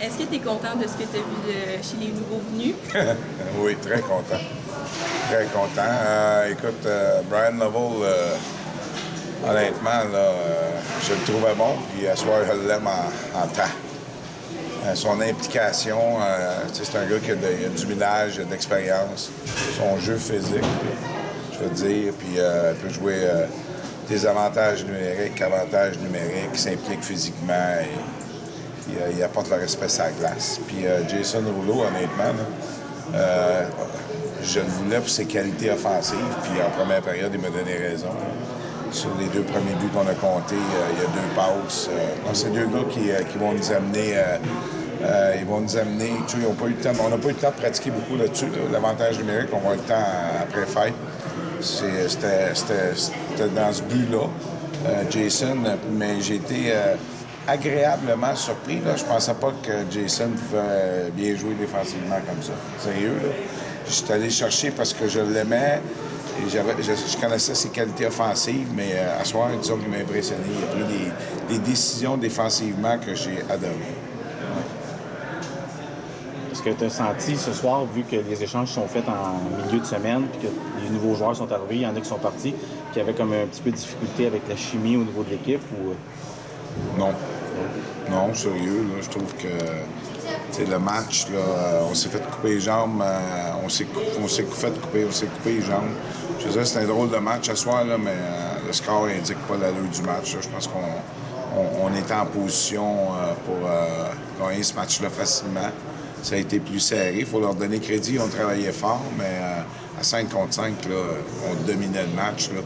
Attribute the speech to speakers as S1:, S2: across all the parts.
S1: Est-ce que tu es content de ce que tu as vu chez les nouveaux venus?
S2: Oui, très content. Très content. Écoute, Brian Lovell, honnêtement, là, je le trouvais bon, puis à ce soir, je l'aime en temps. Son implication, c'est un gars qui a du village, d'expérience. Son jeu physique, je veux dire, puis il peut jouer des avantages numériques, avantages numériques, il s'implique physiquement, il apporte le respect sur la glace. Puis Jason Rouleau, honnêtement, là, je le voulais pour ses qualités offensives, puis en première période, il m'a donné raison. Sur les 2 premiers buts qu'on a comptés, il y a 2 passes. C'est 2 gars qui vont nous amener. Ils vont nous amener. Tu sais, on n'a pas eu le temps de pratiquer beaucoup là-dessus. Là. L'avantage numérique, on va eu le temps après fête. C'était dans ce but-là, Jason. Mais j'ai été agréablement surpris. Là. Je pensais pas que Jason pouvait bien jouer défensivement comme ça. Sérieux, là. Je suis allé chercher parce que je l'aimais. Et je connaissais ses qualités offensives, mais à soir, disons qu'il m'a impressionné. Il a pris des décisions défensivement que j'ai adorées. Ouais.
S3: Est-ce que tu as senti ce soir, vu que les échanges sont faits en milieu de semaine, puis que les nouveaux joueurs sont arrivés, il y en a qui sont partis, qu'il y avait comme un petit peu de difficulté avec la chimie au niveau de l'équipe? Ou...
S2: Non. Non, sérieux, là, je trouve que le match, là, on s'est fait couper les jambes, on s'est coupé les jambes. Je veux dire, c'était un drôle de match ce soir, là, mais le score n'indique pas l'allure du match. Là. Je pense qu'on était en position pour gagner ce match-là facilement. Ça a été plus serré. Il faut leur donner crédit. Ils ont travaillé fort, mais à 5 contre 5, là, on dominait le match. Là.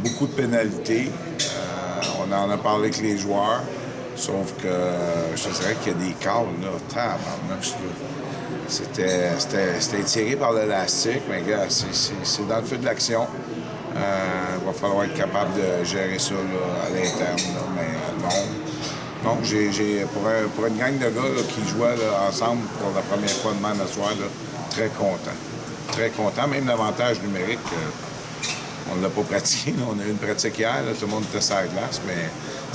S2: Beaucoup de pénalités. On en a parlé avec les joueurs. Sauf que je te dirais qu'il y a des calls, là, tabarnak, c'était tiré par l'élastique, mais gars, c'est dans le feu de l'action. Il va falloir être capable de gérer ça là, à l'interne, là, mais non. Donc, pour une gang de gars là, qui jouaient là, ensemble pour la première fois de même ce soir, là, très content. Très content. Même l'avantage numérique, on ne l'a pas pratiqué. Là. On a eu une pratique hier, là, tout le monde était sur la glace, mais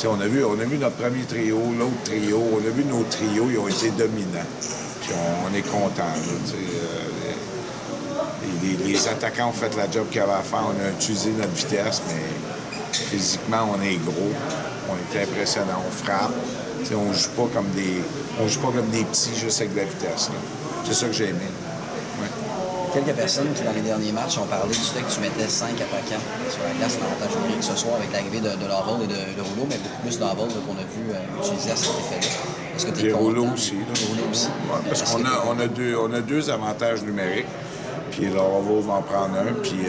S2: on a vu notre premier trio, l'autre trio, on a vu nos trios, ils ont été dominants. Puis on est contents. Les attaquants ont fait la job qu'ils avaient à faire, on a utilisé notre vitesse, mais physiquement, on est gros, on est impressionnant, on frappe. On joue pas comme des petits juste avec de la vitesse. Là. C'est ça que j'ai aimé. Ouais.
S4: Quelques personnes qui, dans les derniers matchs, ont parlé du fait que tu mettais 5 attaquants sur la glace en avantage numérique ce soir avec l'arrivée de Lovell et de Rouleau, mais beaucoup plus Lovell qu'on a vu utiliser à cet effet-là. Est-ce que tu es content?
S2: Rouleau aussi. Rouleau aussi. Ouais, parce qu'on a 2 avantages numériques, puis Lovell va en prendre un, puis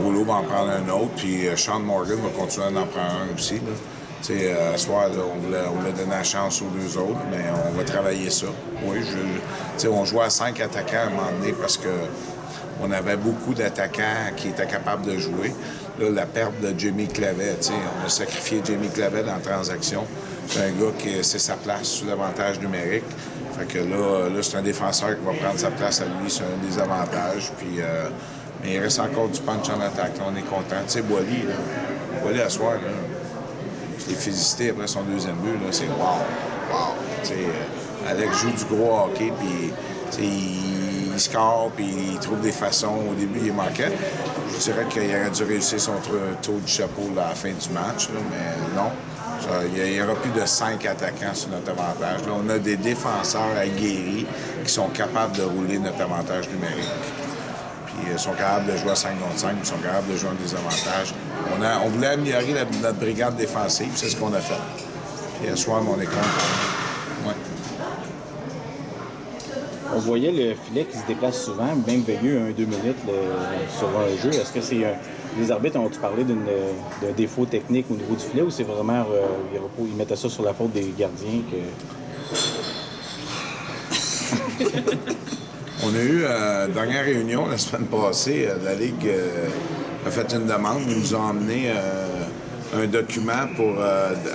S2: Rouleau va en prendre un autre, puis Sean Morgan va continuer à en prendre un aussi. Ce soir, là, on voulait donner la chance aux 2 autres, mais on va travailler ça. Oui, on jouait à 5 attaquants à un moment donné parce qu'on avait beaucoup d'attaquants qui étaient capables de jouer. Là, la perte de Jamie Clavet, on a sacrifié Jamie Clavet dans la transaction. C'est un gars qui c'est sa place sur l'avantage numérique. Fait que là, c'est un défenseur qui va prendre sa place à lui, c'est un des avantages. Puis, mais il reste encore du punch en attaque. Là, on est content. Tu sais, Boily, à soir, là, je l'ai félicité après son 2e but. Là, c'est wow. Alex joue du gros hockey, puis il score, puis il trouve des façons. Au début, il manquait. Je dirais qu'il aurait dû réussir son tour du chapeau là, à la fin du match, là, mais non. Il y aura plus de 5 attaquants sur notre avantage. Là, on a des défenseurs aguerris qui sont capables de rouler notre avantage numérique. Puis ils sont capables de jouer à 5 contre 5, ils sont capables de jouer en désavantage. On voulait améliorer notre brigade défensive, c'est ce qu'on a fait. Puis ce soir, on est content. Ouais.
S3: On voyait le filet qui se déplace souvent, même veilleux 1-2 minutes sur un jeu. Est-ce que c'est les arbitres ont-tu parlé d'un défaut technique au niveau du filet ou c'est vraiment ils mettaient ça sur la faute des gardiens que...
S2: On a eu dernière réunion la semaine passée, la Ligue a fait une demande, ils nous ont emmené un document pour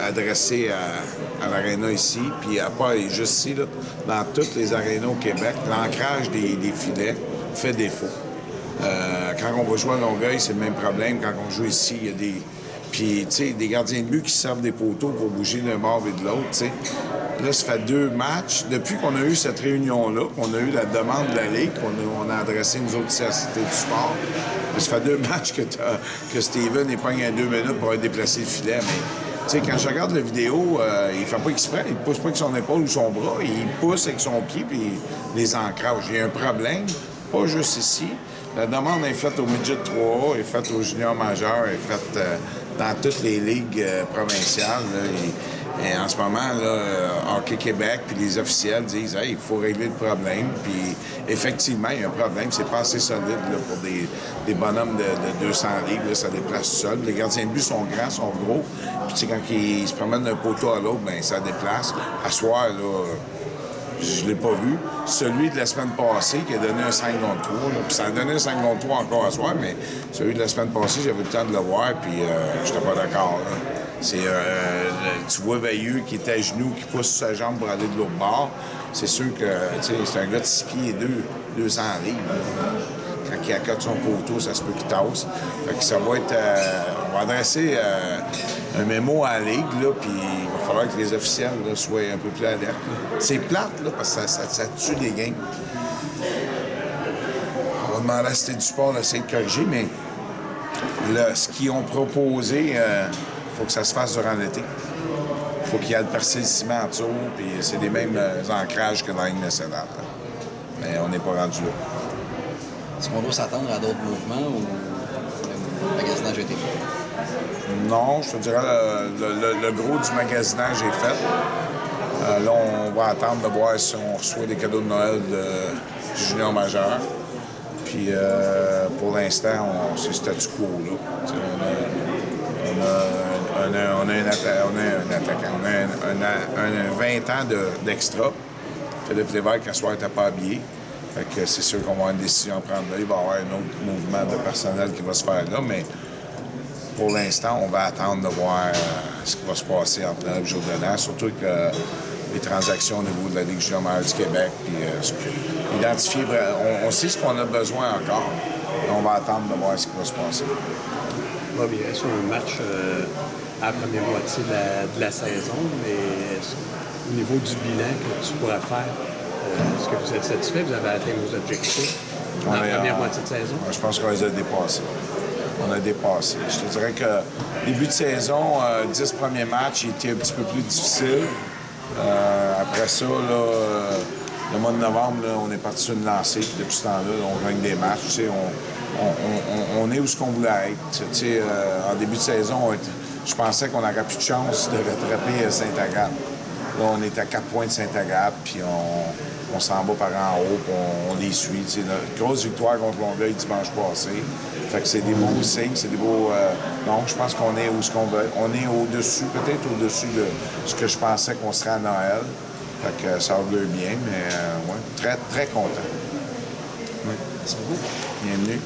S2: adresser à l'aréna ici, puis à part juste ici, là, dans toutes les arénas au Québec, l'ancrage des filets fait défaut. Quand on va jouer à Longueuil, c'est le même problème. Quand on joue ici, il Puis, tu sais, des gardiens de but qui servent des poteaux pour bouger d'un bord et de l'autre, tu sais. Là, ça fait 2 matchs. Depuis qu'on a eu cette réunion-là, qu'on a eu la demande de la Ligue, qu'on a adressé nous autres ici à la Cité du Sport, ça fait 2 matchs que Steven épargne à 2 minutes pour aller déplacer le filet. Mais, tu sais, quand je regarde la vidéo, il fait pas exprès. Il pousse pas avec son épaule ou son bras. Il pousse avec son pied puis il les encrache. Il y a un problème, pas juste ici. La demande est faite au midget 3A, est faite au junior majeur, est faite dans toutes les ligues provinciales. Là, et en ce moment, là, Hockey Québec puis les officiels disent « Hey, il faut régler le problème. » Puis effectivement, il y a un problème. C'est pas assez solide là, pour des bonhommes de 200 livres. Là, ça déplace tout seul. Les gardiens de but sont grands, sont gros. Puis tu sais, quand ils se promènent d'un poteau à l'autre, bien, ça déplace. À soir, là... Je l'ai pas vu. Celui de la semaine passée qui a donné un 5 contre 3, là, puis ça a donné un 5 contre 3 encore à soir, mais celui de la semaine passée, j'avais le temps de le voir, puis j'étais pas d'accord. Là. C'est, tu vois Veilleux qui est à genoux, qui pousse sa jambe pour aller de l'autre bord. C'est sûr que c'est un gars de 6 pieds et 200 livres. Quand il accote son poteau, ça se peut qu'il tasse. Fait que ça va être... on va adresser un mémo à la Ligue, là, puis il va falloir que les officiels là, soient un peu plus alertes. Là. C'est plate, là, parce que ça tue les games. On va demander à la Cité du Sport d'essayer de corriger, mais là, ce qu'ils ont proposé, il faut que ça se fasse durant l'été. Il faut qu'il y ait le percé de ciment en dessous, puis c'est les mêmes ancrages que dans la Ligue nationale. Là. Mais on n'est pas rendu là.
S4: Est-ce qu'on doit s'attendre à d'autres mouvements ou le magasinage a été fait?
S2: Non, je te dirais le gros du magasinage est fait. Là, on va attendre de voir si on reçoit des cadeaux de Noël du junior majeur. Puis pour l'instant, c'est statu quo. Là. On a un attaquant. On a un 20 ans d'extra. Philippe Lévesque, à ce soir, n'était pas habillé. Fait que c'est sûr qu'on va avoir une décision à prendre là. Il va y avoir un autre mouvement de personnel qui va se faire là, mais pour l'instant, on va attendre de voir ce qui va se passer entre Noël et jour de l'an, surtout que les transactions au niveau de la Ligue junior majeure du Québec, puis identifier, on sait ce qu'on a besoin encore, mais on va attendre de voir ce qui va se passer.
S5: Bob, il reste un match à la première moitié de la saison, mais au niveau du bilan que tu pourrais faire, est-ce que vous êtes satisfait? Vous avez atteint vos objectifs dans la première moitié de saison?
S2: Je pense qu'on les a dépassés. On a dépassé. Je te dirais que début de saison, 10 premiers matchs, il était un petit peu plus difficile. Après ça, là, le mois de novembre, là, on est parti sur une lancée. Puis depuis ce temps-là, on gagne des matchs. Tu sais, on est où ce qu'on voulait être. Tu sais, en début de saison, je pensais qu'on n'aurait plus de chance de rattraper Saint-Agathe. Là, on est à 4 points de Saint-Agathe, puis on s'en va par en haut, puis on les suit. Tu sais, une grosse victoire contre Longueuil dimanche passé. Fait que c'est des beaux signes, c'est des beaux... Donc, je pense qu'on est où ce qu'on veut. On est au-dessus, peut-être au-dessus de ce que je pensais qu'on serait à Noël. Fait que ça augure bien, mais ouais, très, très content.
S4: Merci beaucoup.
S2: Bienvenue.